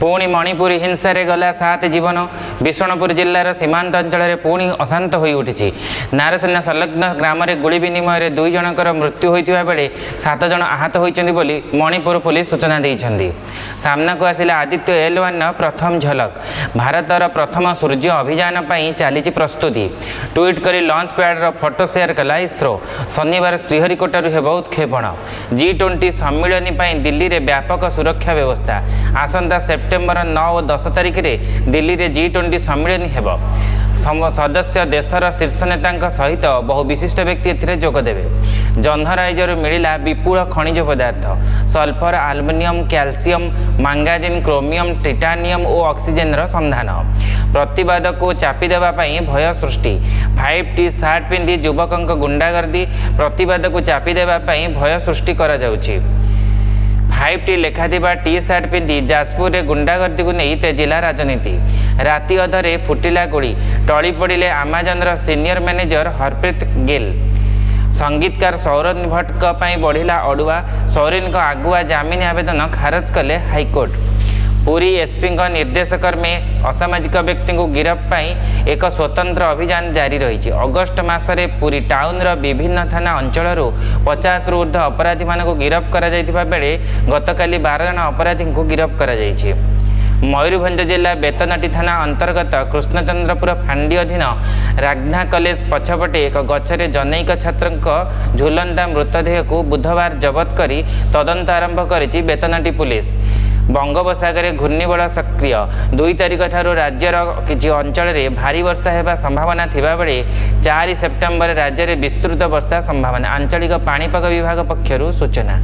पुणी मणिपुर हिंसा गला 7 जीवन। विष्णुपुर जिलार सीमांत अंचल पुणी अशांत हो उठी। नारसेना संलग्न ग्राम गुली विनिमय 2 जनकर मृत्यु होता बेले 7 जन आहत होती मणिपुर पुलिस सूचना देती। सामना को आसिला आदित्य L1 प्रथम झलक। भारतर प्रथम सूर्य अभियान पर चली प्रस्तुति। ट्वीट कर लॉन्च पैड्र फोटो शेयर कला इसरो। शनिवार श्रीहरिकोटर हेबो उत्क्षेपण। G20 सम्मिलन पर दिल्ली में व्यापक सुरक्षा व्यवस्था। आसंता सेप्टेम्बर 9 और 10 तारिख में दिल्ली में G20 सम्मिलन हेबो। सदस्य देशर शीर्ष नेता सहित बहु विशिष्ट व्यक्ति जोगदेवे। जन्हराइजर मिला विपुल खनिज पदार्थ sulphur, aluminium, calcium, manganese, chromium, titanium और ऑक्सीजन संधान। प्रतिवाद को चापी देवाई भय सृष्टि। 5T सार्ट पिंधि युवकों गुंडागर्दी। प्रतिवाद को चापी देवाई भय सृष्टि करा जाउछि। 5T लेखाथिबा टी सार्ट पिंधि जाजपुर में गुंडागर्दी को नहीं तेजिला राजनीति। राति अधरे फुटिला गोली। टली पड़े आमाजन सीनियर मैनेजर हरप्रीत गिल। संगीतकार सौरभ भट्ट बढ़िला अड़ुआ। सौरीन आगुआ जमीन आवेदन खारज कले हाईकोर्ट। पुरी एसपी निर्देशक में असामाजिक व्यक्ति को गिरफ्त पर एक स्वतंत्र अभियान जारी रही। अगस्ट मसरे पुरी टाउन विभिन्न थाना अंचल 50 रु ऊर्ध्व अपराधी मान गिरफ्त कर बेले गतकाली 12 जन अपराधी को गिरफ्त कर। मयूरभंज जिला बेतनटी थाना अंतर्गत कृष्णचंद्रपुर फांडी अधीन रागना कॉलेज पछपटे एक गछरे जनैक छात्र झुलंता मृतदेह को बुधवार जबत कर तदंत आरंभ करिछि बेतनटी पुलिस। बंगोपसागर घूर्णिबल सक्रिय। 2 तारिख ठारू राज्यर किछि अंचल में भारी वर्षा हेबा संभावना थिबा बेले 4 सेप्टेम्बर राज्य में विस्तृत वर्षा संभावना। आंचलिक पाणीपाग विभाग पक्षरु सूचना।